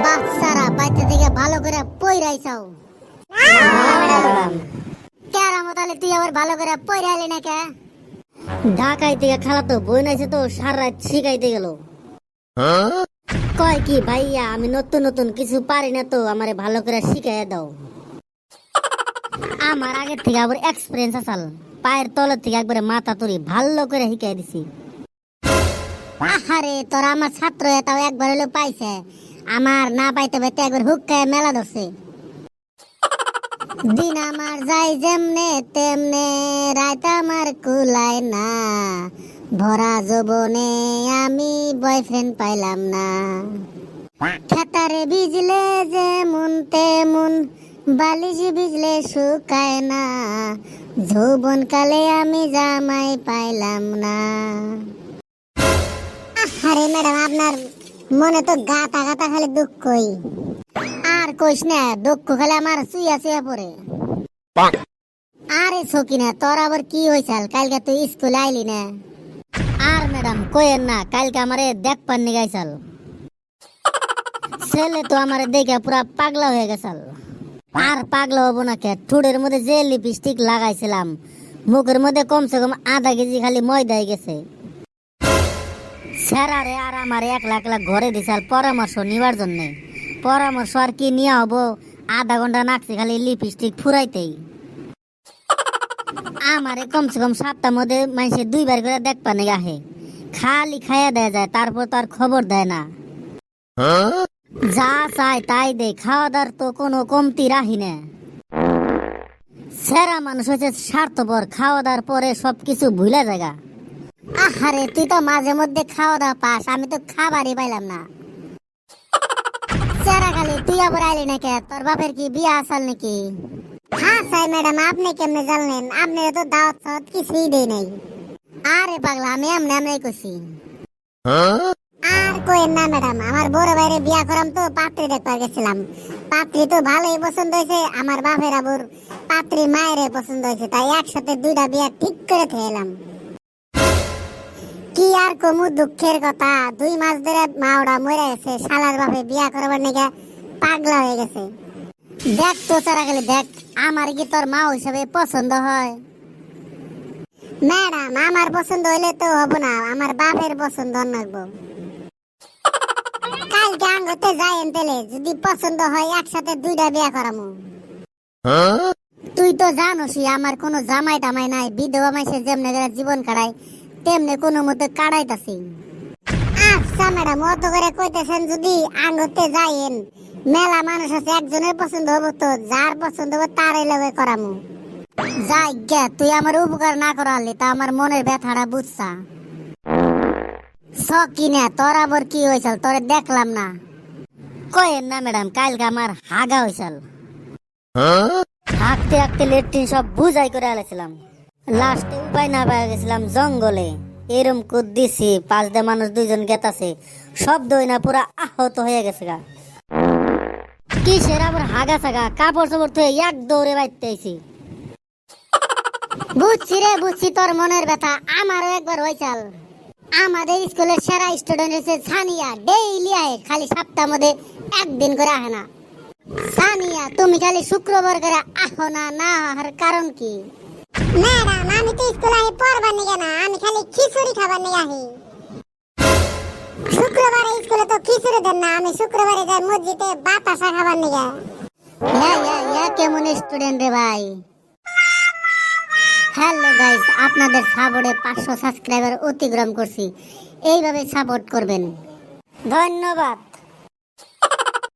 বাচ্চারা বাইতে থেকে ভালো করে পইরাইছাও। কেরামত আলী তুই আবার ভালো করে পইরাইলি না কে? ঢাকাই থেকে খালা তো বই নাইছে তো সারা রাত শিখাইতে গেল। কয় কি ভাইয়া আমি নতুন নতুন কিছু পারি না তো আমারে ভালো করে শিখাইয়া দাও। আমার আগের থেকে আবার এক্সপিরিয়েন্স আসাল, পায়ের তলের থেকে একবারে মাথা তুলি ভালো করে শিখাই দিছি। আরে তোরা আমার ছাত্র এটাও একবার হলেও পাইছে, আমার না পাইতে পাইতে একবার হুক্কায় মেলা ধরছে। দিন আমার যাই যেমনে তেমনে রাত আমার কুলায় না, ভরা যৌবনে আমি বয়ফ্রেন্ড পাইলাম না। খেতারে ভিজলে যেমন তেমন বালিশ ভিজলে শুকায় না, যৌবন কালে আমি জামাই পাইলাম না। আরে ম্যাডাম আপনার মনে তো গাতা গাতা খালি দুঃখই, আর কইস না দুঃখ খালি আমার চুইয়া চুইয়া পড়ে। আরে সকিনা তোর আবার কি হয়েছিল, কালকে তুই স্কুলে আইলি না? আর ম্যাডাম কইেন না, কালকে আমারে দেখ পাননি গাইছাল, ছেলে তো আমারে দেখে পুরা পাগলা হয়ে গেছাল। আর পাগলা হবো না কে, ঠোঁটের মধ্যে যে লিপস্টিক লাগাইছিলাম মুখের মধ্যে কমসে কম আধা কেজি খালি ময়দা হয়ে গেছে। স্যারারে আর আমার একলা একলা ঘরে দিছাল পরামর্শ নিবার জন্য। পরামর্শ আর কি নিয়ে হবো, আধা ঘন্টা নাকছি খালি লিপস্টিক ফুরাইতেই। আমারে কমসে কম সপ্তাহের মধ্যে মানুষে 2 বার করে দেখবা নাকি আহে, খালি খাইয়া দেয়া যায় তারপর তো আর খবর দেয় না। যা চাই তাই দে, খাওয়া দাওয়ার তো কোনো কমতি রাখি না। সেরা মানুষ হচ্ছে স্বার্থপর, খাওয়া দাওয়ার পরে সবকিছু ভুলে জায়গা। আরে তুই তো মাঝে মধ্যে খাওয়া দাওয়া পাস, আমি তো খাবারই পাইলাম না। সেরা খালি তুই আবার আইলি না কে, তোর বাপের কি বিয়া আসাল নাকি? হ্যাঁ সাই ম্যাডাম আপনি কেমনে জানলেন, আপনি তো দাওয়াত সাওয়াত কিছুই দেই নাই। আরে পাগলা আমি এমনি এমনি কইছি। আর কইেন না ম্যাডাম, আমার বড় ভাইরে বিয়া করাম তো পাত্রী দেখতে গেছিলাম, পাত্রী তো ভালোই পছন্দ হয়েছে, আমার বাপের আবার পাত্রী মায়ের পছন্দ হয়েছে, তাই একসাথে 2টা বিয়া ঠিক করে থেলাম। কি আর কমু দুঃখের কথা, 2 মাস ধরে মাওড়া মরে গেছে, শালার বাপে বিয়া করবার নাকি পাগলা হয়ে গেছে। দেখ তো চারা গেলে দেখ, আমার কি তোর মা হিসাবে পছন্দ হয়? ম্যাডাম আমার পছন্দ হইলে তো হবো না, আমার বাপের পছন্দ লাগবো। কালকে আঙ্গতে যাইন তেলে, যদি পছন্দ হয় একসাথে 2টা বিয়া করামু। তুই তো জানোসই আমার কোনো জামাই টামাই নাই, বিধবা মাইসে যেমনে করে জীবন কাটাই তেমনে কোনো মতে কাটাইতাছি। আচ্ছা ম্যাডাম অত করে কইতেছেন, যদি আঙ্গতে যাইন মেলা মানুষ আছে, একজনের পছন্দ হবো তো যার পছন্দ হবে তারই লগে করামু। যাই গে, তুই আমার উপকার না করালি তা আমার মনের ব্যথাটা বুঝছা। সকিনা তোর আবার কি হয়েছিল, তোরে দেখলাম না। কইেন না ম্যাডাম, কালকে আমার হাগা হয়েছিল, হাঁকতে হাঁকতে লেট্রিন সব বুঝাই করে আলেছিলাম, লাস্টে উপায় না পাওয়া গেছিলাম জঙ্গলে। এরম কুদ দিছি, 5 মানুষ 2জন গেতাছে, শব্দ হই না পুরা আহত হয়ে গেছে গা। কিসের আবার হাগা সাগা, কাপড় চোপড় ধুয়ে এক দৌড়ে বাইতে আইছি। বুঝছি রে বুঝছি তোর মনের ব্যথা, আমারও একবার হয়েছিল। আমাদের স্কুলের সেরা স্টুডেন্ট হচ্ছে সানিয়া, ডেইলি আয়, খালি সপ্তাহের মধ্যে একদিন করে আহে না। সানিয়া তুমি খালি শুক্রবার করে আহো না, না আহার কারণ কি? ম্যাডাম আমি তো স্কুলে আহি পড়বার নিগে না, আমি খালি খিচুড়ি খাবার নিগে আহি। শুক্রবারে স্কুলে তো খিচুড়ি দেন না, আমি শুক্রবারে যাই মসজিদে বাতাসা খাবার নিগে। কেমন স্টুডেন্ট রে ভাই। হ্যালো গাইস, আপনাদের সাপোর্টে 500 সাবস্ক্রাইবার অতিক্রম করছি, এইভাবে সাপোর্ট করবেন, ধন্যবাদ।